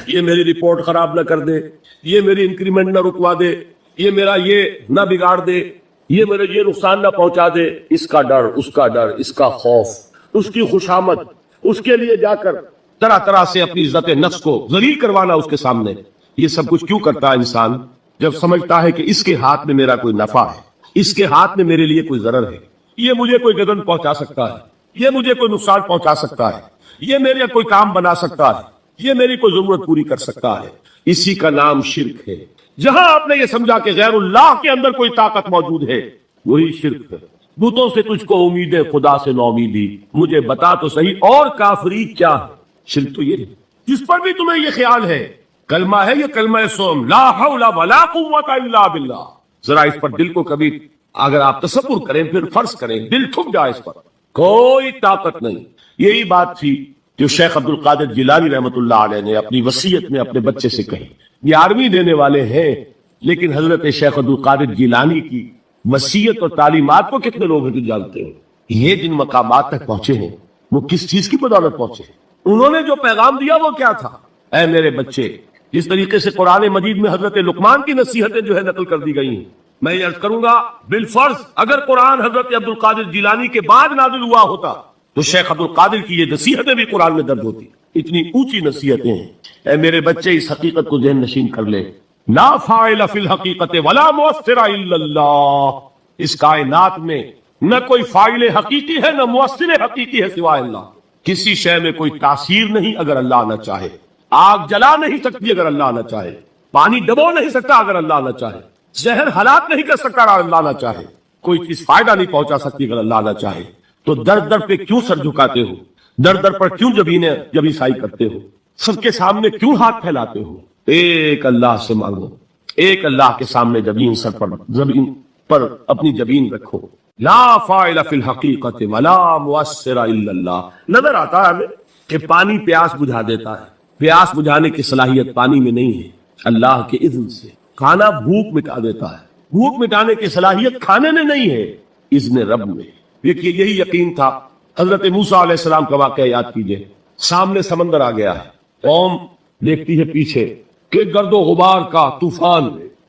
یہ میری رپورٹ خراب نہ کر دے، یہ میری انکریمنٹ نہ رکوا دے، یہ میرا یہ نہ بگاڑ دے، یہ میرے یہ نقصان نہ پہنچا دے، اس کا ڈر، اس کا ڈر، اس کا خوف، اس کی خوشامد، اس کے لیے جا کر طرح طرح سے اپنی عزت نفس کو ذلیل کروانا اس کے سامنے. یہ سب کچھ کیوں کرتا ہے انسان؟ جب سمجھتا ہے کہ اس کے ہاتھ میں میرا کوئی نفع ہے، اس کے ہاتھ میں میرے لیے کوئی ضرر ہے، یہ مجھے کوئی گدن پہنچا سکتا ہے، یہ مجھے کوئی نقصان پہنچا سکتا ہے، یہ میرے کوئی کام بنا سکتا ہے، یہ میری کوئی ضرورت پوری کر سکتا ہے. اسی کا نام شرک ہے. جہاں آپ نے یہ سمجھا کہ غیر اللہ کے اندر کوئی طاقت موجود ہے، وہی شرک ہے. بتوں سے تجھ کو امید ہے، خدا سے نو امیدی، مجھے بتا تو صحیح اور کافری کیا ہے؟ شرک تو یہ ہے. جس پر بھی تمہیں یہ خیال ہے، کلمہ ہے یہ کلمہ سوم، لا حول ولا قوت الا باللہ، ذرا اس پر دل کو کبھی اگر آپ تصور کریں، پھر فرض کریں، دل ٹھک جائے اس پر، کوئی طاقت نہیں. یہی بات تھی جو شیخ عبد القادر جیلانی رحمۃ اللہ علیہ نے اپنی وصیت میں اپنے بچے سے کہی. 11ویں دینے والے ہیں، لیکن حضرت شیخ عبد القادر جیلانی کی وصیت اور تعلیمات کو کتنے لوگ ہیں جو جانتے ہیں؟ یہ جن مقامات تک پہنچے ہیں وہ کس چیز کی بدولت پہنچے ہیں؟ انہوں نے جو پیغام دیا وہ کیا تھا؟ اے میرے بچے، جس طریقے سے قرآن مجید میں حضرت لقمان کی نصیحتیں جو ہے نقل کر دی گئی ہیں، میں یہ عرض کروں گا بالفرض اگر قرآن حضرت عبد القادر جیلانی کے بعد نازل ہوا ہوتا تو شیخ عبد القادر کی یہ نصیحتیں بھی قرآن میں درج ہوتی. اتنی اونچی نصیحتیں ہیں. اے میرے بچے، اس حقیقت کو ذہن نشین کر لے، لا فاعل فی الحقیقت ولا مؤثر الا اللہ. اس کائنات میں نہ کوئی فاعل حقیقی ہے، نہ مؤثر حقیقی ہے سوائے اللہ. کسی شے میں کوئی تاثیر نہیں اگر اللہ نہ چاہے. آگ جلا نہیں سکتی اگر اللہ نہ چاہے، پانی ڈبو نہیں سکتا اگر اللہ نہ چاہے، زہر ہلاک نہیں کر سکتا اگر اللہ نہ چاہے، کوئی چیز فائدہ نہیں پہنچا سکتی اگر اللہ نہ چاہے. تو در در پہ کیوں سر جھکاتے ہو؟ در در پر کیوں جبیں سائی کرتے ہو؟ سب کے سامنے کیوں ہاتھ پھیلاتے ہو؟ ایک اللہ سے مانگو، ایک اللہ کے سامنے زمین پر اپنی جبین رکھو. لا فاعل فی الحقیقت ولا مؤثر الا اللہ. نظر آتا ہے ہمیں کہ پانی پیاس بجھا دیتا ہے، پیاس بجھانے کی صلاحیت پانی میں نہیں ہے، اللہ کے اذن سے. کھانا بھوک مٹا دیتا ہے، بھوک مٹانے کی صلاحیت کھانے میں نہیں ہے، اذن رب میں. دیکھیے یہی یقین تھا. حضرت موسیٰ علیہ السلام کا واقعہ یاد کیجئے. سامنے سمندر آ گیا ہے، قوم دیکھتی ہے پیچھے کہ گرد و غبار کا طوفان.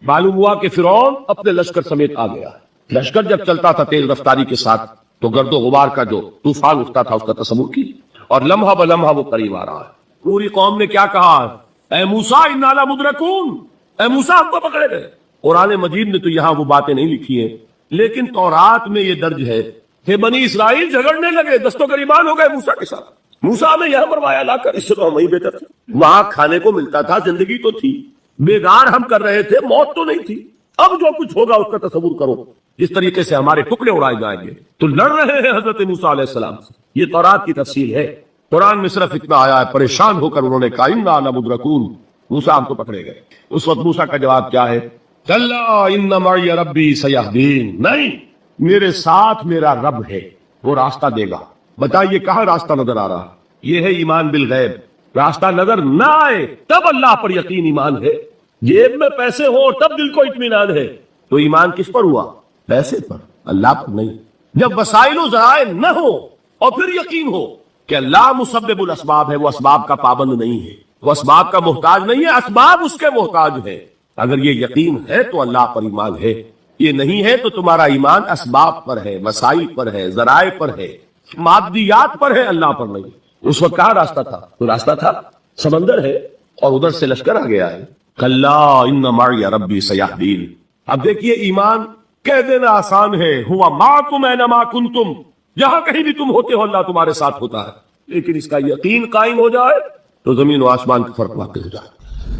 معلوم ہوا کہ فرعون اپنے لشکر سمیت آ گیا ہے. لشکر جب چلتا تھا تیز رفتاری کے ساتھ تو گرد و غبار کا جو طوفان اٹھتا تھا اس کا تصور کی، اور لمحہ بلمحہ وہ قریب آ رہا ہے. پوری قوم نے کیا کہا؟ اے موسیٰ انا لمدرکون، اے موسیٰ ہم کو پکڑے گئے. قرآن مجید نے تو یہاں وہ باتیں نہیں لکھی ہیں، لیکن تورات میں یہ درج ہے کہ بنی اسرائیل جھگڑنے لگے، دست و گریبان ہو گئے موسیٰ کے ساتھ. موسیٰ نے یہاں مروایا لا کر، اس سے تو ہم وہیں بہتر تھے. وہاں کھانے کو ملتا تھا، زندگی تو تھی، بیگار ہم کر رہے تھے، موت تو نہیں تھی. اب جو کچھ ہوگا اس کا تصور کرو، جس طریقے سے ہمارے ٹکڑے اڑائے جائیں گے. تو لڑ رہے ہیں حضرت موسیٰ علیہ السلام سے. یہ تورات کی تفصیل ہے. قرآن میں صرف اتنا آیا ہے، پریشان ہو کر انہوں نے کہا انا لمدرکون، موسیٰ ہم کو پکڑے گئے. اس وقت موسیٰ کا جواب کیا ہے؟ کلا ان معی ربی سیہدین. نہیں، میرے ساتھ میرا رب ہے، وہ راستہ دے گا. بتائیے کہاں راستہ نظر آ رہا؟ یہ ہے ایمان بالغیب. راستہ نظر نہ آئے تب اللہ پر یقین ایمان ہے. جیب میں پیسے ہو تب دل کو اطمینان ہے. تو ایمان کس پر ہوا؟ پیسے پر، اللہ پر نہیں. جب وسائل و ذرائع نہ ہو اور پھر یقین ہو کہ اللہ مسبب الاسباب ہے، وہ اسباب کا پابند نہیں ہے، وہ اسباب کا محتاج نہیں ہے، اسباب اس کے محتاج ہے. اگر یہ یقین ہے تو اللہ پر ایمان ہے. یہ نہیں ہے تو تمہارا ایمان اسباب پر ہے، وسائل پر ہے، ذرائع پر ہے، مادیات پر ہے، اللہ پر نہیں. اس وقت کہاں راستہ تھا؟ تو راستہ تھا سمندر ہے اور ادھر سے لشکر آ گیا ہے. کلا ان معی ربی سیہدین. اب دیکھیے ایمان کہہ دینا آسان ہے، ہوا معکم اینما کنتم، جہاں کہیں بھی تم ہوتے ہو اللہ تمہارے ساتھ ہوتا ہے. لیکن اس کا یقین قائم ہو جائے تو زمین و آسمان کا فرق واقع ہو جائے.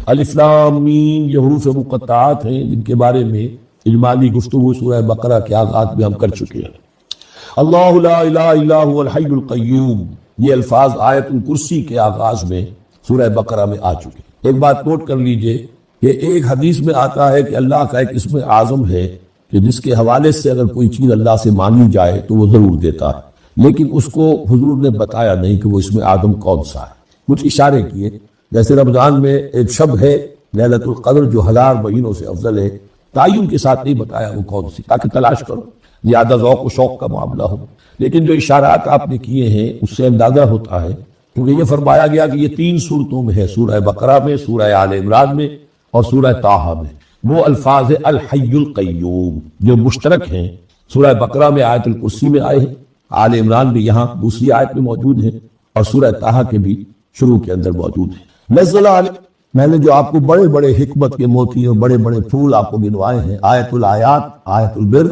الف لام میم یہ حروف مقطعات ہیں جن کے بارے میں اجمالی گفتگو سورہ بقرہ کے آغاز میں ہم کر چکے ہیں. اللہ لا الہ الا هو الحی القیوم، یہ الفاظ آیت الکرسی کے آغاز میں سورہ بقرہ میں آ چکے. ایک بات نوٹ کر لیجئے کہ ایک حدیث میں آتا ہے کہ اللہ کا ایک اسم اعظم ہے کہ جس کے حوالے سے اگر کوئی چیز اللہ سے مانگی جائے تو وہ ضرور دیتا ہے، لیکن اس کو حضور نے بتایا نہیں کہ وہ اسم اعظم کون سا ہے. کچھ اشارے کیے، جیسے رمضان میں ایک شب ہے لیلۃ القدر جو 1000 مہینوں سے افضل ہے، تعین کے ساتھ نہیں بتایا وہ کون سی، تاکہ تلاش کرو، زیادہ ذوق و شوق کا معاملہ ہو. لیکن جو اشارات آپ نے کیے ہیں اس سے اندازہ ہوتا ہے کیونکہ یہ فرمایا گیا کہ یہ 3 صورتوں میں ہے، سورہ بقرہ میں، سورہ آل عمران میں اور سورہ طٰہٰ میں، وہ الفاظ الحی القیوم جو مشترک ہیں۔ سورہ بقرہ میں آیت الکرسی میں آئے ہیں، آل عمران بھی یہاں دوسری آیت میں موجود ہیں، اور سورہ طٰہٰ کے بھی شروع کے اندر موجود ہیں۔ نزل علیہ، میں نے جو آپ کو بڑے بڑے حکمت کے موتی اور بڑے بڑے پھول آپ کو گنوائے ہیں، آیت الآیات، آیت البر،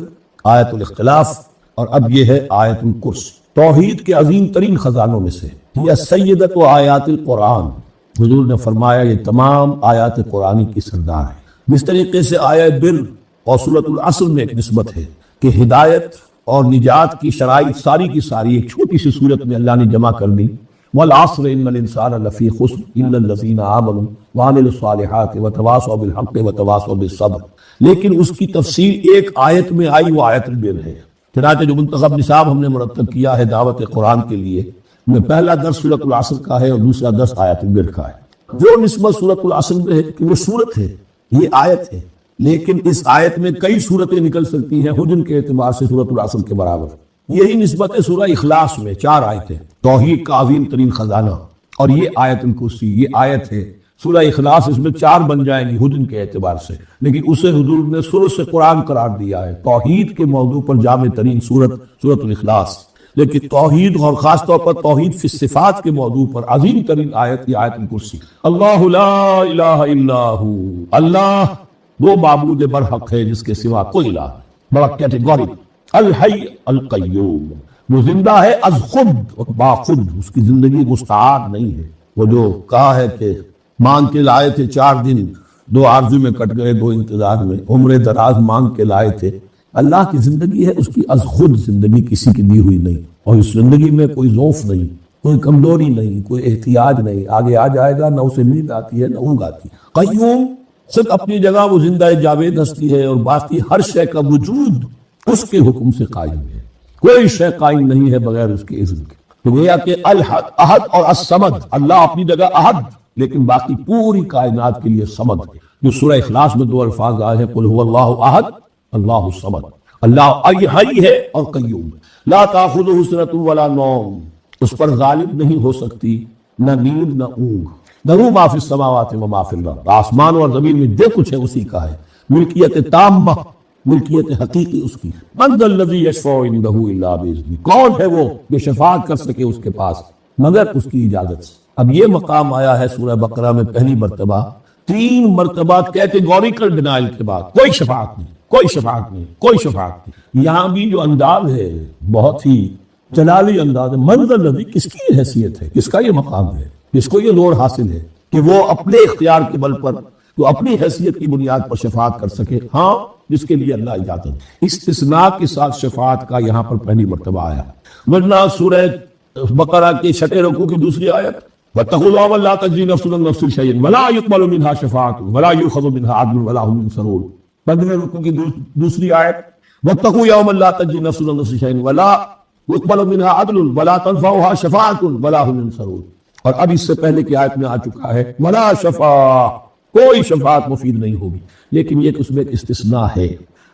آیت الاختلاف، اور اب یہ ہے آیت الکرسی، توحید کے عظیم ترین خزانوں میں سے یہ سیدت و آیات القرآن۔ حضور نے فرمایا یہ تمام آیات قرآنی کی سردار ہے۔ جس طریقے سے آیت بر اور سورۃ العصر میں ایک نسبت ہے کہ ہدایت اور نجات کی شرائط ساری کی ساری ایک چھوٹی سی صورت میں اللہ نے جمع کر دی، والعصر ان الانسان لفی خسر الا الذین آمنوا وعملوا الصالحات وتواصوا بالحق وتواصوا بالصبر، لیکن اس کی تفسیر ایک آیت میں آئی، وہ آیت البر ہے۔ چنانچہ جو منتخب نصاب ہم نے مرتب کیا ہے دعوت قرآن کے لیے، میں پہلا درس سورۃ العصر کا ہے اور دوسرا درس آیت البر کا ہے۔ جو نسبت سورۃ العصر میں ہے کہ وہ سورت ہے، یہ آیت ہے، لیکن اس آیت میں کئی صورتیں نکل سکتی ہیں حجم کے اعتبار سے سورۃ العصر کے برابر۔ یہی نسبت ہے سورہ اخلاص میں، 4 آیتیں، توحید کا عظیم ترین خزانہ، اور یہ آیت الکرسی، یہ آیت ہے سورہ اخلاص، اس میں 4 بن جائیں گی حجم کے اعتبار سے، لیکن اسے حضور نے ثلث قرآن قرار دیا ہے۔ توحید کے موضوع پر جامع ترین سورۃ الاخلاص، لیکن توحید اور خاص طور پر توحید فی الصفات کے موضوع پر عظیم ترین آیت یہ آیت الکرسی۔ اللہ لا الہ الا ہو، اللہ وہ معبود برحق ہے جس کے سوا کوئی الہ نہیں، بڑا کیٹیگوریک۔ الحی القیوم، وہ زندہ ہے از خود اور باخود، اس کی زندگی مستعار نہیں ہے۔ وہ جو کہا ہے کہ مانگ کے لائے تھے 4 دن، 2 آرزو میں کٹ گئے، 2 انتظار میں، عمر دراز مانگ کے لائے تھے، اللہ کی زندگی ہے، اس کی از خود زندگی کسی کی دی ہوئی نہیں، اور اس زندگی میں کوئی ضعف نہیں، کوئی کمزوری نہیں، کوئی احتیاج نہیں، آگے آ جائے گا، نہ اسے نیند آتی ہے نہ اونگ آتی ہے۔ قیوم، صرف اپنی جگہ وہ زندہ جاوید ہستی ہے، اور باقی ہر شے کا وجود اس کے حکم سے قائم ہے، کوئی شے قائم نہیں ہے بغیر اس کے اذن کے۔ تو گویا کہ الحد، احد اور الصمد، اللہ اپنی جگہ احد، لیکن باقی پوری کائنات کے لیے صمد ہے۔ جو سورہ اخلاص میں 2 الفاظ آئے ہیں، قل هو اللہ احد اللہ الصمد، اللہ حی ہے اور قیوم ہے، لا تاخذہ سنۃ ولا نوم، اس پر غالب نہیں ہو سکتی نہ نیند نہ اونگ۔ لہ ما فی السماوات و ما فی الارض، آسمان اور زمین میں جو کچھ ہے اسی کا ہے، ملکیت تامہ، ملکیت حقیقی اس کی۔ من ذا الذی یشفع عندہ الا باذنہ، کون ہے وہ جو شفاعت کر سکے اس کے پاس مگر اس کی اجازت سے۔ اب یہ مقام آیا ہے سورہ بقرہ میں پہلی مرتبہ، 3 مرتبہ کیٹیگوریکل ڈینائل کے بعد، کوئی شفاعت نہیں، کوئی شفاعت نہیں، کوئی شفاعت نہیں۔ یہاں بھی جو انداز ہے بہت ہی جلالی انداز ہے، من ذا الذی، کس کی حیثیت ہے، کس کا یہ مقام ہے، کس کو یہ لوڑ حاصل ہے کہ وہ اپنے اختیار کے بل پر، تو اپنی حیثیت کی بنیاد پر شفاعت کر سکے؟ ہاں، جس کے لیے اللہ اجازت۔ استثناء کے ساتھ شفاعت کا یہاں پر پہلی مرتبہ آیا، ورنہ سورہ بقرہ کے 6 رکوع کی دوسری آیت، وَاتَّقُوا يَوْمًا لَا تَجْزِي نَفْسٌ عَن نَفْسٍ شَيْئًا وَلَا يُقْبَلُ مِنْهَا شَفَاعَةٌ وَلَا يُؤْخَذُ مِنْهَا عَدْلٌ وَلَا هُمْ يُنصَرُونَ۔ 15 رکوع کی دوسری آیت، وَاتَّقُوا يَوْمًا لَا تَجْزِي نَفْسٌ عَن نَفْسٍ شَيْئًا وَلَا يُقْبَلُ مِنْهَا عَدْلٌ وَلَا تَنفَعُهَا شَفَاعَةٌ وَلَا هُمْ يُنصَرُونَ۔ اور اب اس سے پہلے کی آیت میں آ چکا ہے وَلَا شَفَاعَةٌ، کوئی شفاعت مفید نہیں ہوگی، لیکن یہ اس میں ایک استثناء ہے۔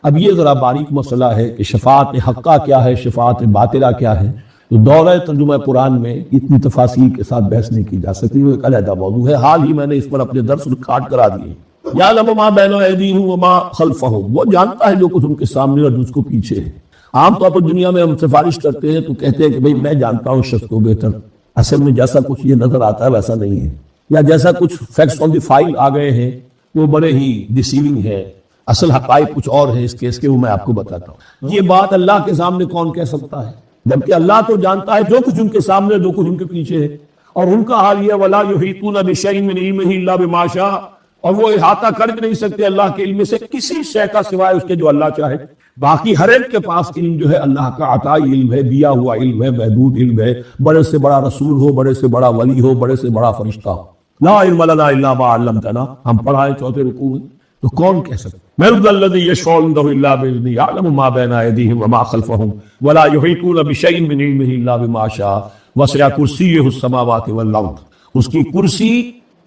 اب یہ ذرا باریک مسئلہ ہے کہ شفاعت حقہ کیا ہے، شفاعت باطلہ کیا ہے، تو دورہ ترجمہ قرآن میں اتنی تفاصیل کے ساتھ بحث نہیں کی جا سکتی، وہ ایک علیحدہ موضوع ہے۔ حال ہی میں نے اس پر اپنے درس ریکارڈ کرا دیے۔ یعلم ما بین ایدیہم وما خلفہم، وہ جانتا ہے جو کچھ ان کے سامنے اور جس کو پیچھے ہے۔ عام طور پر دنیا میں ہم سفارش کرتے ہیں تو کہتے ہیں کہ بھئی میں جانتا ہوں شخص کو بہتر، اصل میں جیسا کچھ یہ نظر آتا ہے ویسا نہیں ہے، یا جیسا کچھ فیکٹس آن دی فائل آ گئے ہیں وہ بڑے ہی ڈیسیونگ ہے، اصل حقائق کچھ اور ہے اس کیس کے، وہ میں آپ کو بتاتا ہوں۔ یہ بات اللہ کے سامنے کون کہہ سکتا ہے، جبکہ اللہ تو جانتا ہے جو کچھ ان کے سامنے، جو کچھ ان کے پیچھے ہے، اور ان کا حال یہ وَلَا يُحِيطُونَ بِشَيْءٍ مِّنْ عِلْمِهِ إِلَّا بِمَا شَاءَ، اور وہ احاطہ کر بھی نہیں سکتے اللہ کے علم سے کسی شے کا سوائے اس کے جو اللہ چاہے۔ باقی ہر ایک کے پاس علم جو ہے اللہ کا عطائی علم ہے، دیا ہوا علم ہے، محدود علم ہے، بڑے سے بڑا رسول ہو، بڑے سے بڑا ولی ہو، بڑے سے بڑا فرشتہ ہو۔ لا علم لنا الا ما علمتنا، ہم پڑھائیں 4 رکوع میں، تو کون کہہ سکتا؟ من ذا الذی یشفع عنده الا باذنہ یعلم ما بین ایدیہم وما خلفہم ولا یحیطون بشیء من علمہ الا بما شاء وسع کرسیہ السماوات والارض، اس کی کرسی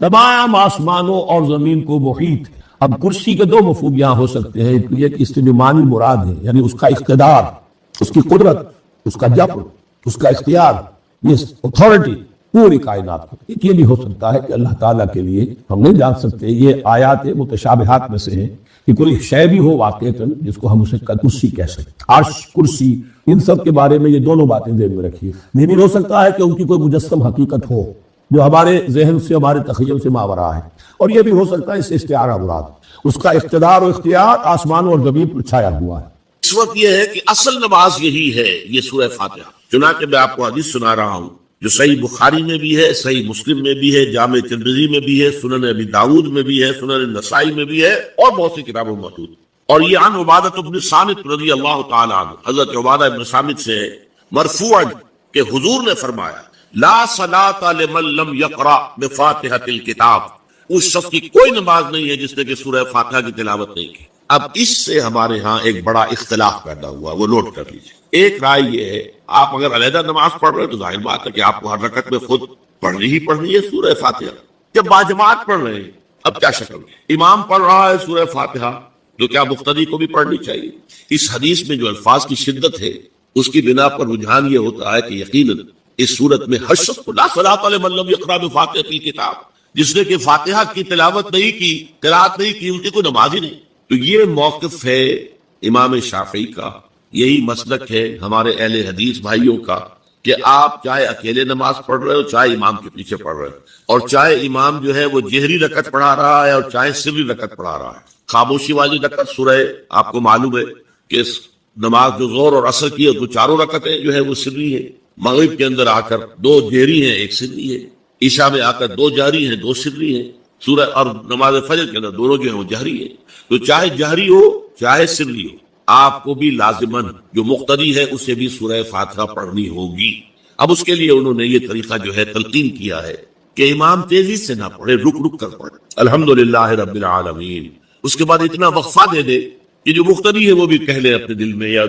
تمام آسمانوں اور زمین کو محیط ہے۔ اب کرسی کے 2 مفہوم یہاں ہو سکتے ہیں، ایک اس سے جو معنی مراد ہے، یعنی اس کا اقتدار، اس کی قدرت، اس کا جبر، اس کا اختیار، یہ اتھارٹی، پوری کائنات کو۔ یہ بھی ہو سکتا ہے کہ اللہ تعالیٰ کے لیے ہم نہیں جان سکتے، یہ آیات متشابہات میں سے ہیں کہ کوئی شے بھی ہو واقعتاً جس کو ہم اسے کرسی کہہ سکتے، عرش، کرسی، ان سب کے بارے میں یہ دونوں باتیں ذہن میں رکھیے۔ یہ بھی ہو سکتا ہے کہ ان کی کوئی مجسم حقیقت ہو جو ہمارے ذہن سے، ہمارے تخیل سے ماورا ہے، اور یہ بھی ہو سکتا ہے اس سے استعارہ مراد، اس کا اقتدار و اختیار آسمانوں اور زمین پر چھایا ہوا ہے۔ اس وقت یہ ہے کہ اصل نماز یہی ہے، یہ سورہ فاتحہ۔ چنانچہ میں آپ کو حدیث سنا رہا ہوں جو صحیح بخاری میں بھی ہے، صحیح مسلم میں بھی ہے، جامع ترمذی میں بھی ہے، سنن ابی داؤد میں بھی ہے، سنن نسائی میں بھی ہے، اور بہت سی کتابوں میں موجود۔ اور یہ عن عبادہ بن صامت رضی اللہ تعالی عنہ، حضرت عبادہ بن صامت سے مرفوعا کہ حضور نے فرمایا لا صلاۃ لمن لم یقرأ بفاتحۃ الکتاب، اس شخص کی کوئی نماز نہیں ہے جس نے کہ سورہ فاتحہ کی تلاوت نہیں کی۔ اب اس سے ہمارے ہاں ایک بڑا اختلاف پیدا ہوا، وہ نوٹ کر لیجیے۔ ایک رائے یہ ہے آپ اگر علیحدہ نماز پڑھ رہے ہیں تو ظاہر بات ہے کہ آپ کو ہر رکعت میں خود پڑھنی ہی پڑھنی ہے سورہ فاتحہ۔ جب باجماعت پڑھ رہے ہیں اب کیا شکل ہے؟ امام پڑھ رہا ہے سورہ فاتحہ تو کیا مقتدی کو بھی پڑھنی چاہیے؟ اس حدیث میں جو الفاظ کی شدت ہے اس کی بنا پر رجحان یہ ہوتا ہے کہ یقیناً اس صورت میں ہر شخص کو لا صلاۃ لمن لم یقرأ بفاتحۃ الکتاب، جس نے کہ فاتحہ کی تلاوت نہیں کی، قرات نہیں کی، ان کی کوئی نماز ہی نہیں۔ تو یہ موقف ہے امام شافعی کا، یہی مسلک ہے ہمارے اہل حدیث بھائیوں کا کہ آپ چاہے اکیلے نماز پڑھ رہے ہو، چاہے امام کے پیچھے پڑھ رہے ہو، اور چاہے امام جو ہے وہ جہری رکعت پڑھا رہا ہے اور چاہے سری رکعت پڑھا رہا ہے۔ خاموشی والی رکعت سورہ آپ کو معلوم ہے کہ نماز جو ظہر اور عصر کی ہے تو چاروں رکعتیں جو ہے وہ سری ہے، مغرب کے اندر آ کر دو جہری ہیں ایک سری ہے، عشاء میں آ کر دو جہری ہیں دو سری ہیں، سورہ اور نماز فجر کے اندر دونوں جو ہیں وہ جہری ہے۔ تو چاہے جہری ہو چاہے سری ہو، آپ کو بھی لازماً جو مقتدی ہے اسے بھی سورہ فاتحہ پڑھنی ہوگی۔ اب اس کے لیے انہوں نے یہ طریقہ جو ہے تلقین کیا ہے کہ امام تیزی سے نہ پڑھے، رک رک کر پڑھے، الحمدللہ رب العالمین، اس کے بعد اتنا وقفہ دے دے کہ جو مقتدی ہے وہ بھی کہہ لے اپنے دل میں یا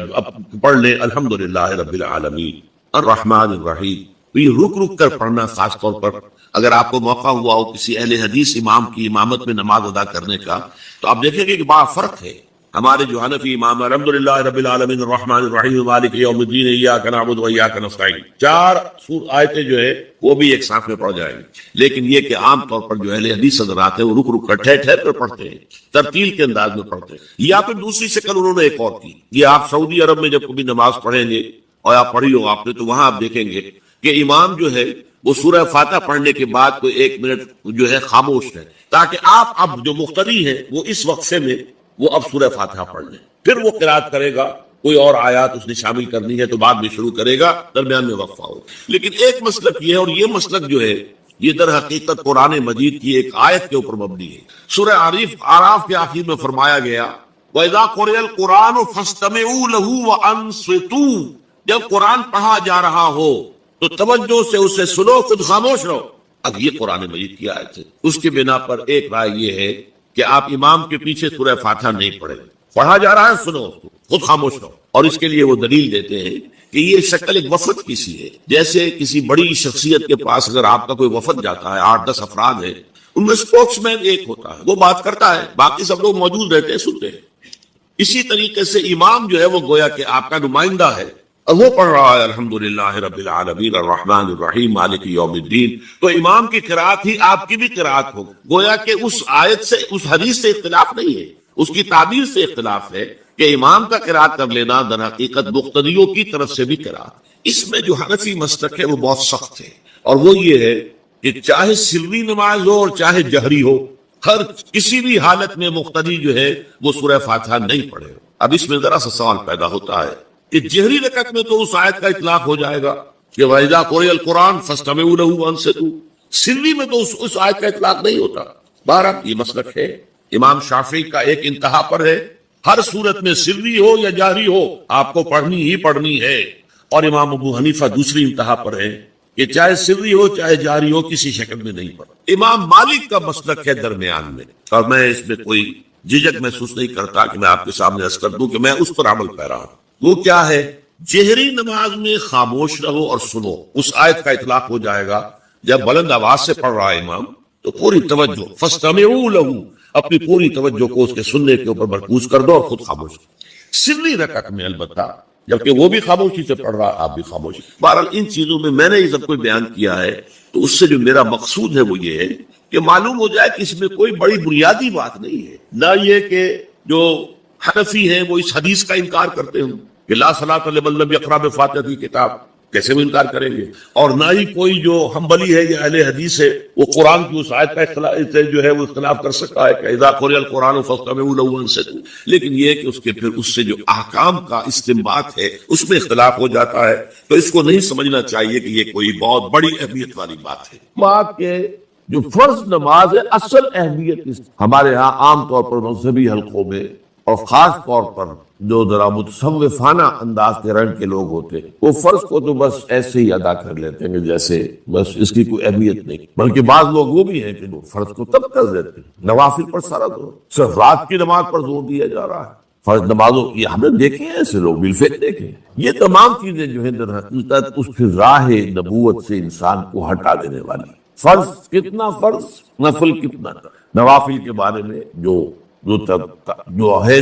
پڑھ لے الحمدللہ رب العالمین الرحمن الرحیم۔ تو یہ رک رک کر پڑھنا، خاص طور پر اگر آپ کو موقع ہوا ہو کسی اہل حدیث امام کی امامت میں نماز ادا کرنے کا، تو آپ دیکھیں گے کہ بڑا فرق ہے۔ ہمارے جو حنفی امام الحمدللہ رب العالمین الرحمن الرحیم مالک یوم الدین ایاک نعبد و ایاک نستعین، چار آیتیں جو ہے وہ بھی ایک ساتھ میں پڑھ جائیں گے، لیکن یہ کہ عام طور پر جو اہل حدیث حضرات ہیں وہ رک رک کر ٹھہر ٹھہر کر پڑھتے ہیں، ترتیل کے انداز میں پڑھتے ہیں۔ یا پھر دوسری شکل انہوں نے ایک اور کی، یہ آپ سعودی عرب میں جب کبھی نماز پڑھیں گے اور آپ پڑھی ہو آپ نے، تو وہاں آپ دیکھیں گے کہ امام جو ہے وہ سورہ فاتحہ پڑھنے کے بعد کوئی ایک منٹ جو ہے خاموش ہے، تاکہ آپ اب جو مقتدی ہیں وہ اس وقفے میں وہ اب سورہ فاتحہ پڑھ لیں، پھر وہ قرات کرے گا، کوئی اور آیات اس نے شامل کرنی ہے تو بعد میں شروع کرے گا، درمیان میں وقفہ ہو۔ لیکن ایک مسلک یہ ہے، اور یہ مسلک جو ہے یہ در حقیقت قرآن مجید کی ایک آیت کے اوپر مبنی ہے۔ سورہ اعراف کے آخر میں فرمایا گیا وَإِذَا قُرِئَ الْقُرْآنُ فَاسْتَمِعُوا لَهُ وَأَنصِتُوا، جب قرآن پڑھا جا رہا ہو تو توجہ سے اسے سنو، خود خاموش رہو۔ اب یہ قرآن مجید کی آیت ہے، اس کی بنا پر ایک رائے یہ ہے کہ آپ امام کے پیچھے سورہ فاتحہ نہیں پڑھیں، پڑھا جا رہا ہے سنو اس کو، خود خاموش رہو۔ اور اس کے لیے وہ دلیل دیتے ہیں کہ یہ شکل ایک وفد کی سی ہے، جیسے کسی بڑی شخصیت کے پاس اگر آپ کا کوئی وفد جاتا ہے، 8-10 افراد ہیں، ان میں اسپوکس مین ایک ہوتا ہے، وہ بات کرتا ہے، باقی سب لوگ موجود رہتے ہیں، سنتے ہیں۔ اسی طریقے سے امام جو ہے وہ گویا کہ آپ کا نمائندہ ہے، اور وہ پڑھ رہا ہے الحمدللہ رب العالمین الرحمن الرحیم مالک یوم الدین، تو امام کی قرات ہی آپ کی بھی قرات ہو، گویا کہ اس آیت سے، اس حدیث سے اختلاف نہیں ہے، اس کی تعبیر سے اختلاف ہے کہ امام کا قرات کر لینا در حقیقت مقتدیوں کی طرف سے بھی قرات۔ اس میں جو حنفی مسلک ہے وہ بہت سخت ہے، اور وہ یہ ہے کہ چاہے سری نماز ہو اور چاہے جہری ہو، ہر کسی بھی حالت میں مقتدی جو ہے وہ سورہ فاتحہ نہیں پڑھے۔ اب اس میں ذرا سا سوال پیدا ہوتا ہے کہ جہری رکعت میں تو اس آیت کا اطلاق ہو جائے گا کہ وَإِذَا قُرِئَ الْقُرْآنُ فَاسْتَمِعُوا لَهُ وَأَنصِتُوا، سری میں تو اس آیت کا اطلاق نہیں ہوتا۔ بہرحال یہ مسلک ہے امام شافعی کا، ایک انتہا پر ہے، ہر صورت میں سری ہو یا جہری ہو آپ کو پڑھنی ہی پڑھنی ہے، اور امام ابو حنیفہ دوسری انتہا پر ہے کہ چاہے سری ہو چاہے جاری ہو کسی شکل میں نہیں پڑھا۔ امام مالک کا مسلک ہے درمیان میں، اور میں اس میں کوئی جھجک محسوس نہیں کرتا کہ میں آپ کے سامنے عرض کر دوں کہ میں اس پر عمل پیرا ہوں۔ وہ کیا ہے؟ جہری نماز میں خاموش رہو اور سنو، اس آیت کا اطلاق ہو جائے گا جب بلند آواز سے پڑھ رہا ہے امام تو پوری توجہ، فاستمعوا له، اپنی پوری توجہ کو اس کے سننے کے اوپر مرکوز کر دو اور خود خاموش۔ سری رکعت میں البتہ جبکہ وہ بھی خاموشی سے پڑھ رہا، آپ بھی خاموشی۔ بہرحال ان چیزوں میں میں نے یہ سب کچھ بیان کیا ہے، تو اس سے جو میرا مقصود ہے وہ یہ ہے کہ معلوم ہو جائے کہ اس میں کوئی بڑی بنیادی بات نہیں ہے، نہ یہ کہ جو حنفی ہیں وہ اس حدیث کا انکار کرتے ہوں کہ لا صلاۃ لمن لم یقرأ بفاتحۃ الکتاب، کیسے وہ انکار کریں گے؟ اور نہ ہی کوئی جو حنبلی ہے یا اہل حدیث ہے وہ قرآن کی اس آیت کا اختلاف سے جو ہے وہ اختلاف کر سکتا ہے کہ اذا قرئ القرآن فاستمعوا له وانصتوا، لیکن یہ کہ اس کے پھر اس سے جو احکام کا استنباط ہے اس میں اختلاف ہو جاتا ہے، تو اس کو نہیں سمجھنا چاہیے کہ یہ کوئی بہت بڑی اہمیت والی بات ہے۔ بات کے جو فرض نماز ہے اصل اہمیت ہمارے ہاں عام طور پر مذہبی حلقوں میں اور خاص طور پر جو ذرا متصوفانہ انداز کے رنگ کے لوگ ہوتے ہیں وہ فرض کو تو بس ایسے ہی ادا کر لیتے ہیں کہ جیسے بس اس کی کوئی اہمیت نہیں، بلکہ بعض لوگ وہ بھی ہیں کہ وہ فرض کو تب کر دیتے ہیں، نوافل پر سارا دور، صرف رات کی نماز پر زور دیا جا رہا ہے، فرض نمازوں کی ہم نے دیکھے ہیں ایسے لوگ بالفعل دیکھے ہیں۔ یہ تمام چیزیں جو ہیں در حقیقت اس کی راہ نبوت سے انسان کو ہٹا دینے والی۔ فرض کتنا فرض، نفل کتنا، نوافل کے بارے میں جو ہے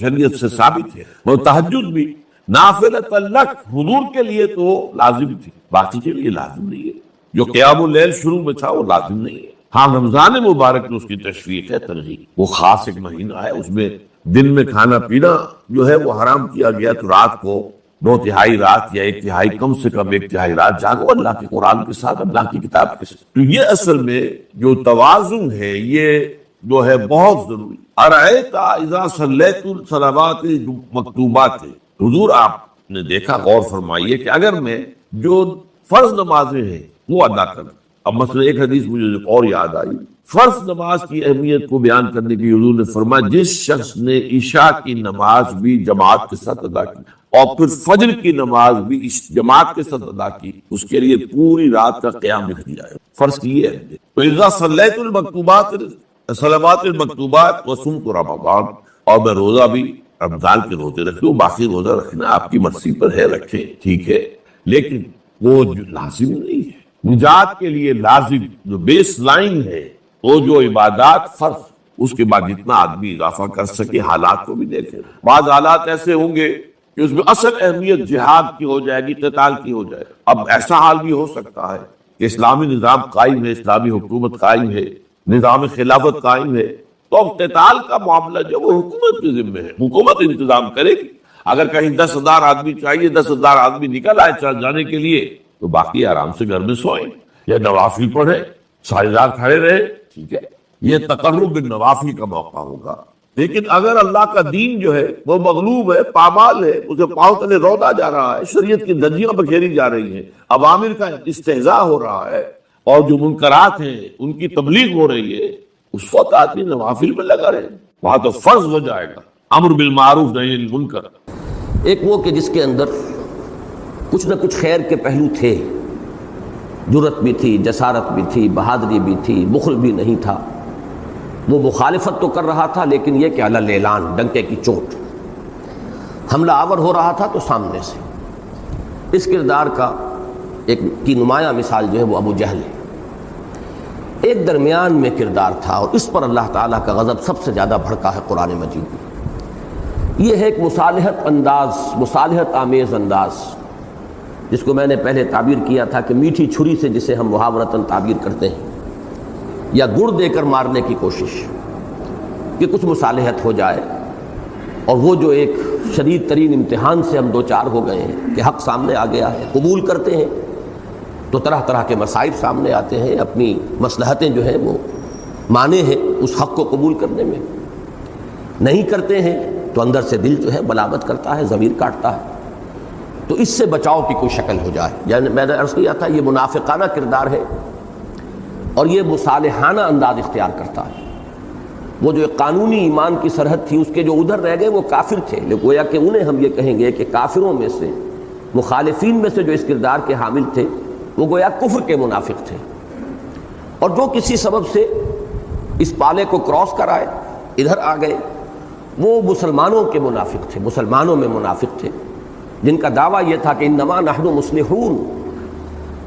شریعت سے ثابت ہے، وہ تہجد بھی نافلۃ لک، حضور کے لیے تو لازم تھی، باقی کے لیے لازم نہیں ہے، جو قیام اللیل شروع میں تھا وہ لازم نہیں ہے۔ ہاں رمضان مبارک میں اس کی تشریح ہے، ترغیب، وہ خاص ایک مہینہ ہے، اس میں دن میں کھانا پینا جو ہے وہ حرام کیا گیا، تو رات کو 2/3 رات یا 1/3 کم سے کم 1/3 رات جاگو اللہ کے قرآن کے ساتھ، اللہ کی کتاب کے ساتھ۔ تو یہ اصل میں جو توازن ہے یہ جو ہے بہت ضروری۔ ارأیت اذا صلیت الصلوات مکتوبات، حضور آپ نے دیکھا، غور فرمائیے کہ اگر میں جو فرض نمازیں ہیں وہ ادا کروں، اب مثلا ایک حدیث مجھے اور یاد آئی، فرض نماز کی اہمیت کو بیان کرنے کی حضور نے فرمایا جس شخص نے عشاء کی نماز بھی جماعت کے ساتھ ادا کی اور پھر فجر کی نماز بھی جماعت کے ساتھ ادا کی، اس کے لیے پوری رات کا قیام لکھ دیا ہے۔ فرض کی یہ ہے، تو اذا صلیت المکتوبات صلوات المکتوبات وصمت رمضان، اور میں روزہ بھی رمضان کے روزے رکھوں، باقی روزہ رکھنا آپ کی مرضی پر ہے، رکھیں ٹھیک ہے، لیکن وہ جو لازم نہیں ہے، نجات کے لیے لازم جو بیس لائن ہے وہ جو عبادات فرض، اس کے بعد جتنا آدمی اضافہ کر سکے، حالات کو بھی دیکھیں، بعض حالات ایسے ہوں گے کہ اس میں اصل اہمیت جہاد کی ہو جائے گی، قتال کی ہو جائے، اب ایسا حال بھی ہو سکتا ہے کہ اسلامی نظام قائم ہے، اسلامی حکومت قائم ہے، نظام خلافت قائم ہے، تو اب قتال کا معاملہ جو وہ حکومت کے ذمہ ہے، حکومت انتظام کرے گی۔ اگر کہیں 10,000 آدمی چاہیے، 10,000 آدمی نکل آئے چل جانے کے لیے، تو باقی آرام سے گھر میں سوئیں یا نوافل پڑھیں، ساری رات کھڑے رہے، ٹھیک ہے، یہ تقرب بالنوافل کا موقع ہوگا۔ لیکن اگر اللہ کا دین جو ہے وہ مغلوب ہے، پامال ہے، اسے پاؤں تلے رودا جا رہا ہے، شریعت کی دھجیاں بکھیری جا رہی ہیں، عوامر کا استہزاء ہو رہا ہے، اور جو منکرات ہیں ان کی تبلیغ ہو رہی ہے، اس وقت آدمی نوافل میں لگا رہے، وہاں تو فرض ہو جائے گا امر بالمعروف نہی عن المنکر۔ ایک وہ کہ جس کے اندر کچھ نہ کچھ خیر کے پہلو تھے، جرت بھی تھی، جسارت بھی تھی، بہادری بھی تھی، بخل بھی نہیں تھا، وہ مخالفت تو کر رہا تھا لیکن یہ کہ علی الاعلان، ڈنکے کی چوٹ، حملہ آور ہو رہا تھا تو سامنے سے۔ اس کردار کا ایک کی نمایاں مثال جو ہے وہ ابو جہل ہے، ایک درمیان میں کردار تھا، اور اس پر اللہ تعالیٰ کا غضب سب سے زیادہ بھڑکا ہے قرآن مجید میں۔ یہ ہے ایک مصالحت انداز، مصالحت آمیز انداز، جس کو میں نے پہلے تعبیر کیا تھا کہ میٹھی چھری سے جسے ہم محاورتاً تعبیر کرتے ہیں، یا گڑ دے کر مارنے کی کوشش، کہ کچھ مصالحت ہو جائے، اور وہ جو ایک شدید ترین امتحان سے ہم دوچار ہو گئے ہیں کہ حق سامنے آ گیا ہے، قبول کرتے ہیں تو طرح طرح کے مسائل سامنے آتے ہیں، اپنی مصلحتیں جو ہیں وہ مانے ہیں اس حق کو قبول کرنے میں، نہیں کرتے ہیں تو اندر سے دل جو ہے بلاغت کرتا ہے، ضمیر کاٹتا ہے، تو اس سے بچاؤ کی کوئی شکل ہو جائے۔ یعنی میں نے عرض کیا تھا یہ منافقانہ کردار ہے، اور یہ مصالحانہ انداز اختیار کرتا ہے۔ وہ جو ایک قانونی ایمان کی سرحد تھی، اس کے جو ادھر رہ گئے وہ کافر تھے، لیکن گویا کہ انہیں ہم یہ کہیں گے کہ کافروں میں سے، مخالفین میں سے جو اس کردار کے حامل تھے، وہ گویا کفر کے منافق تھے، اور جو کسی سبب سے اس پالے کو کراس کر آئے، ادھر آ گئے، وہ مسلمانوں کے منافق تھے، مسلمانوں میں منافق تھے، جن کا دعویٰ یہ تھا کہ انما نحن مصلحون،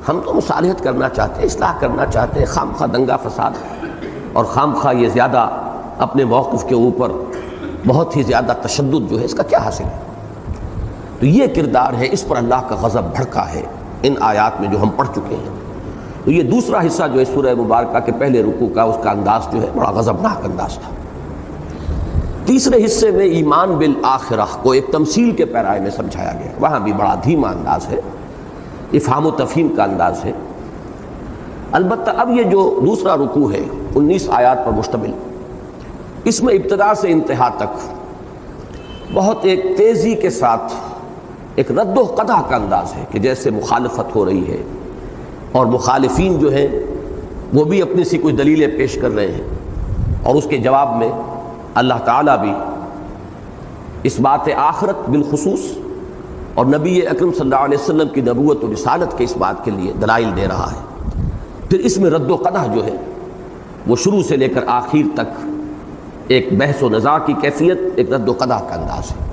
ہم تو مصالحت کرنا چاہتے ہیں، اصلاح کرنا چاہتے ہیں، خام خواہ دنگا فساد اور خام خواہ یہ زیادہ اپنے موقف کے اوپر بہت ہی زیادہ تشدد جو ہے، اس کا کیا حاصل ہے؟ تو یہ کردار ہے، اس پر اللہ کا غضب بھڑکا ہے ان آیات میں جو ہم پڑھ چکے ہیں۔ تو یہ دوسرا حصہ جو ہے سورہ مبارکہ کے پہلے رکوع کا، اس کا انداز جو ہے بڑا غضبناک انداز تھا۔ تیسرے حصے میں ایمان بالآخرہ کو ایک تمثیل کے پیرائے میں سمجھایا گیا، وہاں بھی بڑا دھیما انداز ہے، افہام و تفہیم کا انداز ہے۔ البتہ اب یہ جو دوسرا رکوع ہے 19 آیات پر مشتمل، اس میں ابتدا سے انتہا تک بہت ایک تیزی کے ساتھ ایک رد و قدح کا انداز ہے کہ جیسے مخالفت ہو رہی ہے، اور مخالفین جو ہیں وہ بھی اپنی سی کچھ دلیلیں پیش کر رہے ہیں، اور اس کے جواب میں اللہ تعالیٰ بھی اس بات آخرت بالخصوص اور نبی اکرم صلی اللہ علیہ وسلم کی نبوت و رسالت کے اس بات کے لیے دلائل دے رہا ہے۔ پھر اس میں رد و قدح جو ہے وہ شروع سے لے کر آخر تک ایک بحث و نزاع کی کیفیت، ایک رد و قدح کا انداز ہے۔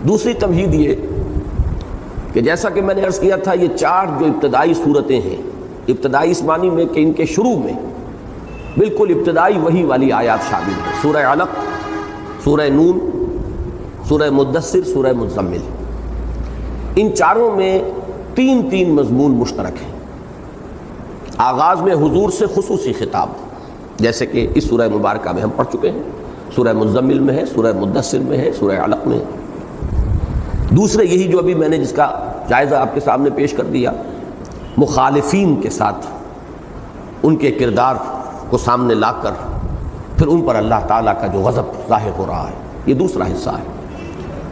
دوسری تمہید یہ کہ جیسا کہ میں نے عرض کیا تھا، یہ چار جو ابتدائی صورتیں ہیں، ابتدائی اس معنی میں کہ ان کے شروع میں بالکل ابتدائی وحی والی آیات شامل ہیں، سورہ علق، سورہ نون، سورہ مدثر، سورہ مزمل۔ ان چاروں میں تین مضمون مشترک ہیں۔ آغاز میں حضور سے خصوصی خطاب، جیسے کہ اس سورہ مبارکہ میں ہم پڑھ چکے ہیں، سورہ مزمل میں ہے، سورہ مدثر میں ہے، سورہ علق میں ہے۔ دوسرے یہی جو ابھی میں نے جس کا جائزہ آپ کے سامنے پیش کر دیا، مخالفین کے ساتھ ان کے کردار کو سامنے لا کر پھر ان پر اللہ تعالیٰ کا جو غضب ظاہر ہو رہا ہے، یہ دوسرا حصہ ہے۔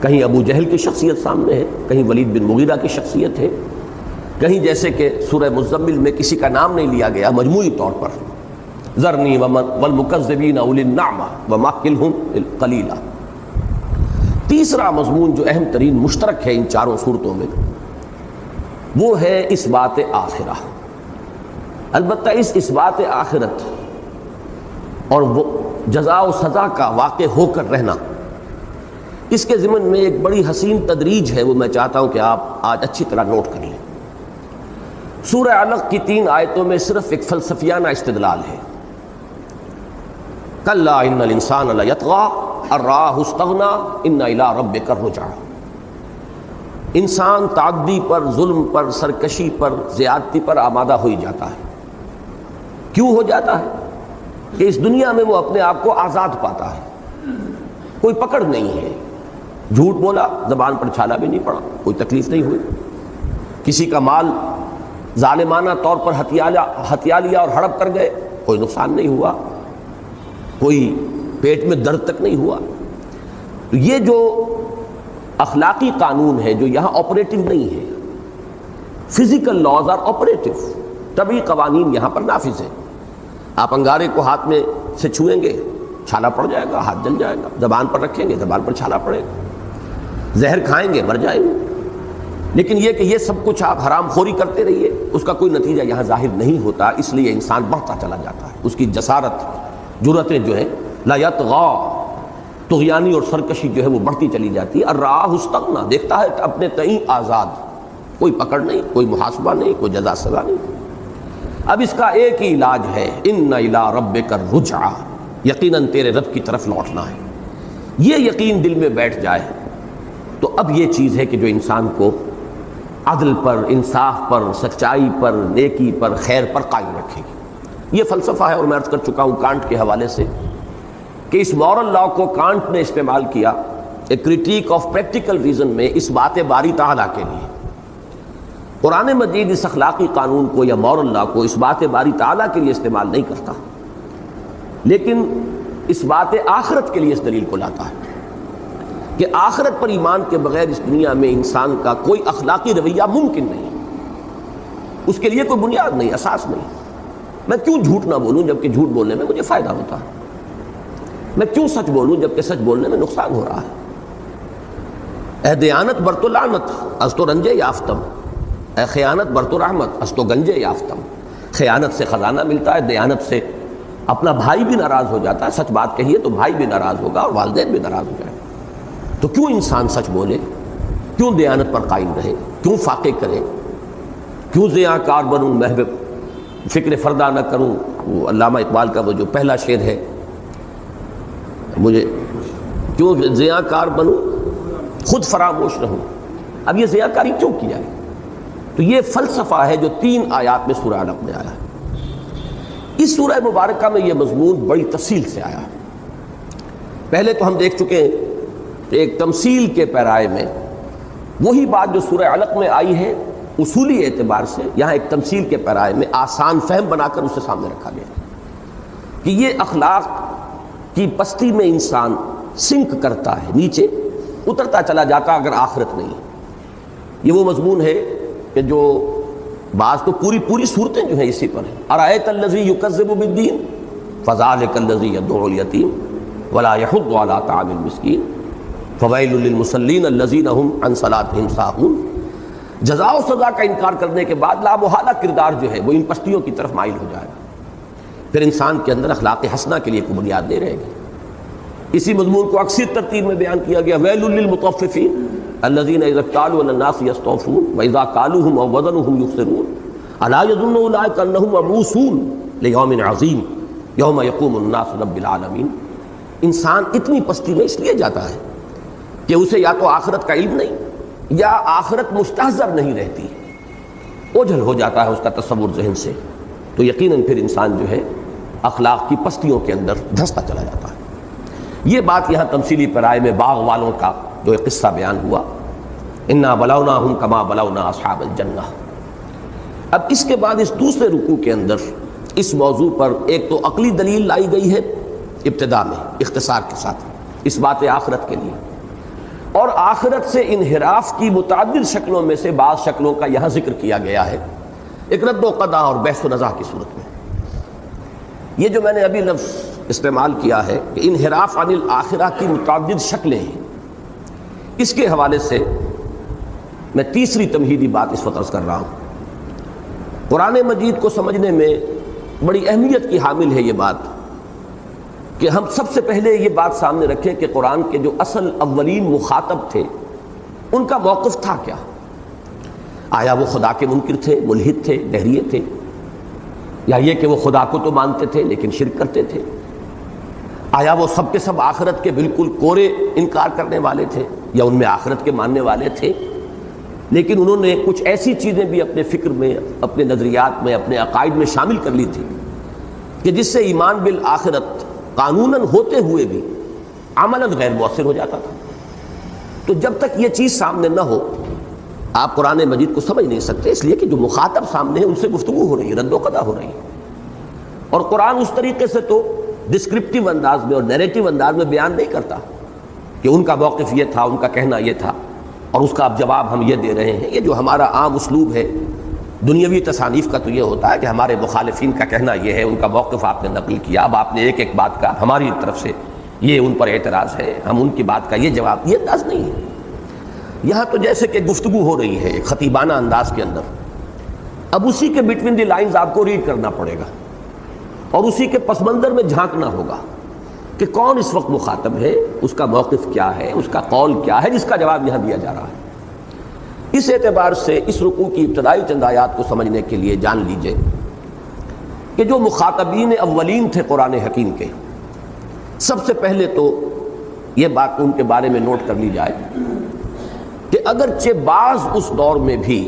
کہیں ابو جہل کی شخصیت سامنے ہے، کہیں ولید بن مغیرہ کی شخصیت ہے، کہیں جیسے کہ سورہ مزمل میں کسی کا نام نہیں لیا گیا مجموعی طور پر، ذرنی والمکذبین اولی النعمہ ومہلہم قلیلا۔ تیسرا مضمون جو اہم ترین مشترک ہے ان چاروں صورتوں میں، وہ ہے اس بات آخرہ۔ البتہ اس بات آخرت اور وہ جزا و سزا کا واقع ہو کر رہنا، اس کے ضمن میں ایک بڑی حسین تدریج ہے، وہ میں چاہتا ہوں کہ آپ آج اچھی طرح نوٹ کر لیں۔ سورہ علق کی 3 آیتوں میں صرف ایک فلسفیانہ استدلال ہے، کلا ان الانسان لیطغی ان رآہ استغنی ان الی ربک الرجعی۔ انسان تعدی پر، ظلم پر، سرکشی پر، زیادتی پر آمادہ ہو ہی جاتا ہے۔ کیوں ہو جاتا ہے؟ کہ اس دنیا میں وہ اپنے آپ کو آزاد پاتا ہے، کوئی پکڑ نہیں ہے، جھوٹ بولا، زبان پر چھالا بھی نہیں پڑا، کوئی تکلیف نہیں ہوئی، کسی کا مال ظالمانہ طور پر ہتھیا لیا اور ہڑپ کر گئے، کوئی نقصان نہیں ہوا، کوئی پیٹ میں درد تک نہیں ہوا۔ تو یہ جو اخلاقی قانون ہے جو یہاں آپریٹنگ نہیں ہے، فزیکل لاز آر آپریٹو، طبعی قوانین یہاں پر نافذ ہیں۔ آپ انگارے کو ہاتھ میں سے چھوئیں گے، چھالا پڑ جائے گا، ہاتھ جل جائے گا، زبان پر رکھیں گے، زبان پر چھالا پڑے گا، زہر کھائیں گے، مر جائیں گے۔ لیکن یہ کہ یہ سب کچھ آپ حرام خوری کرتے رہیے، اس کا کوئی نتیجہ یہاں ظاہر نہیں ہوتا، اس لیے انسان بڑھتا چلا جاتا ہے، اس کی جسارت، جرأتیں جو ہے لا یطغی، طغیانی اور سرکشی جو ہے وہ بڑھتی چلی جاتی ہے۔ الرآہ استغنی، دیکھتا ہے کہ اپنے تئیں آزاد، کوئی پکڑ نہیں، کوئی محاسبہ نہیں، کوئی جزا سزا نہیں۔ اب اس کا ایک ہی علاج ہے، ان الی ربک الرجعی، یقیناً تیرے رب کی طرف لوٹنا ہے۔ یہ یقین دل میں بیٹھ جائے تو اب یہ چیز ہے کہ جو انسان کو عدل پر، انصاف پر، سچائی پر، نیکی پر، خیر پر قائم رکھے گی۔ یہ فلسفہ ہے، اور میں عرض کر چکا ہوں کانٹ کے حوالے سے کہ اس مورل لا کو کانٹ نے استعمال کیا ایک کریٹیک آف پریکٹیکل ریزن میں اس بات باری تعالیٰ کے لیے۔ قرآن مجید اس اخلاقی قانون کو یا مورل لا کو اس بات باری تعالیٰ کے لیے استعمال نہیں کرتا، لیکن اس بات آخرت کے لیے اس دلیل کو لاتا ہے کہ آخرت پر ایمان کے بغیر اس دنیا میں انسان کا کوئی اخلاقی رویہ ممکن نہیں، اس کے لیے کوئی بنیاد نہیں، اساس نہیں۔ میں کیوں جھوٹ نہ بولوں جبکہ جھوٹ بولنے میں مجھے فائدہ ہوتا ہے؟ میں کیوں سچ بولوں جبکہ سچ بولنے میں نقصان ہو رہا ہے؟ اے دیانت بر تو لعنت از تو رنجے یافتم، اے خیانت بر تو رحمت از تو گنجے یافتم۔ خیانت سے خزانہ ملتا ہے، دیانت سے اپنا بھائی بھی ناراض ہو جاتا ہے، سچ بات کہیے تو بھائی بھی ناراض ہوگا اور والدین بھی ناراض ہو جائیں۔ تو کیوں انسان سچ بولے، کیوں دیانت پر قائم رہے، کیوں فاقے کرے، کیوں ضیاء کار بنوں، محو فکر فردہ نہ کروں؟ وہ علامہ اقبال کا وہ جو پہلا شعر ہے، مجھے کیوں ضیاء کار بنوں، خود فراموش رہوں۔ اب یہ ضیاءکاری کیوں کیا ہے؟ تو یہ فلسفہ ہے جو 3 آیات میں سورہ علق میں آیا ہے۔ اس سورہ مبارکہ میں یہ مضمون بڑی تفصیل سے آیا ہے۔ پہلے تو ہم دیکھ چکے ہیں کہ ایک تمثیل کے پیرائے میں وہی بات جو سورہ علق میں آئی ہے اصولی اعتبار سے یہاں ایک تمثیل کے پیرائے میں آسان فہم بنا کر اسے سامنے رکھا گیا کہ یہ اخلاق کی پستی میں انسان سنک کرتا ہے، نیچے اترتا چلا جاتا اگر آخرت نہیں۔ یہ وہ مضمون ہے کہ جو بعض تو پوری صورتیں جو ہیں اسی پر ہیں۔ ارأیت الذی یکذب بالدین فذلک الذی یدعو الیتیم ولا یحض علی طعام المسکین فویل للمصلین الذین هم عن صلاتهم ساہون۔ جزا و سزا کا انکار کرنے کے بعد لا محالہ کردار جو ہے وہ ان پستیوں کی طرف مائل ہو جائے گا، پھر انسان کے اندر اخلاق حسنہ کے لیے کوئی بنیاد نہیں رہے گی۔ اسی مضمون کو اکثر ترتیب میں بیان کیا گیا، ویل للمطففین الذین اذا اکتالوا علی الناس یستوفون واذا کالوہم او وزنوہم یخسرون الا یظن اولئک انہم مبعوثون لیوم عظیم یوم یقوم الناس رب العالمین۔ انسان اتنی پستی میں اس لیے جاتا ہے کہ اسے یا تو آخرت کا علم نہیں یا آخرت مستحضر نہیں رہتی، اوجھل ہو جاتا ہے اس کا تصور ذہن سے، تو یقیناً پھر انسان جو ہے اخلاق کی پستیوں کے اندر دھستا چلا جاتا ہے۔ یہ بات یہاں تمثیلی پیرائے میں باغ والوں کا جو ایک قصہ بیان ہوا، انا بلوناہم کما بلونا اصحاب الجنہ۔ اب اس کے بعد اس دوسرے رکوع کے اندر اس موضوع پر ایک تو عقلی دلیل لائی گئی ہے ابتدا میں اختصار کے ساتھ اس بات آخرت کے لیے، اور آخرت سے انحراف کی متعدد شکلوں میں سے بعض شکلوں کا یہاں ذکر کیا گیا ہے ایک رد و قضا اور بحث و نزاع کی صورت میں۔ یہ جو میں نے ابھی لفظ استعمال کیا ہے کہ انحراف عن الآخرہ کی متعدد شکلیں ہیں، اس کے حوالے سے میں تیسری تمہیدی بات اس وقت عرض کر رہا ہوں۔ قرآن مجید کو سمجھنے میں بڑی اہمیت کی حامل ہے یہ بات کہ ہم سب سے پہلے یہ بات سامنے رکھیں کہ قرآن کے جو اصل اولین مخاطب تھے ان کا موقف تھا کیا؟ آیا وہ خدا کے منکر تھے، ملحد تھے، دہریے تھے، یا یہ کہ وہ خدا کو تو مانتے تھے لیکن شرک کرتے تھے؟ آیا وہ سب کے سب آخرت کے بالکل کورے انکار کرنے والے تھے، یا ان میں آخرت کے ماننے والے تھے لیکن انہوں نے کچھ ایسی چیزیں بھی اپنے فکر میں، اپنے نظریات میں، اپنے عقائد میں شامل کر لی تھی کہ جس سے ایمان بالآخرت قانوناً ہوتے ہوئے بھی عملاً غیر مؤثر ہو جاتا تھا۔ تو جب تک یہ چیز سامنے نہ ہو آپ قرآن مجید کو سمجھ نہیں سکتے، اس لیے کہ جو مخاطب سامنے ہے ان سے گفتگو ہو رہی ہے، رد و قضا ہو رہی ہے، اور قرآن اس طریقے سے تو ڈسکرپٹیو انداز میں اور نیریٹو انداز میں بیان نہیں کرتا کہ ان کا موقف یہ تھا، ان کا کہنا یہ تھا اور اس کا اب جواب ہم یہ دے رہے ہیں۔ یہ جو ہمارا عام اسلوب ہے دنیاوی تصانیف کا تو یہ ہوتا ہے کہ ہمارے مخالفین کا کہنا یہ ہے، ان کا موقف آپ نے نقل کیا، اب آپ نے ایک ایک بات کا ہماری طرف سے یہ ان پر اعتراض ہے، ہم ان کی بات کا یہ جواب، یہ انداز نہیں ہے۔ یہاں تو جیسے کہ گفتگو ہو رہی ہے ایک خطیبانہ انداز کے اندر، اب اسی کے بٹوین دی لائنز آپ کو ریڈ کرنا پڑے گا اور اسی کے پس منظر میں جھانکنا ہوگا کہ کون اس وقت مخاطب ہے، اس کا موقف کیا ہے، اس کا قول کیا ہے جس کا جواب یہاں دیا جا رہا ہے۔ اس اعتبار سے اس رکوع کی ابتدائی چند آیات کو سمجھنے کے لیے جان لیجئے کہ جو مخاطبین اولین تھے قرآن حکیم کے، سب سے پہلے تو یہ بات ان کے بارے میں نوٹ کر لی جائے کہ اگرچہ بعض اس دور میں بھی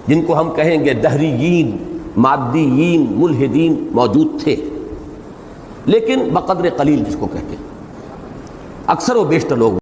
جن کو ہم کہیں گے دہریین، مادیین، ملحدین موجود تھے، لیکن بقدر قلیل جس کو کہتے ہیں، اکثر و بیشتر لوگ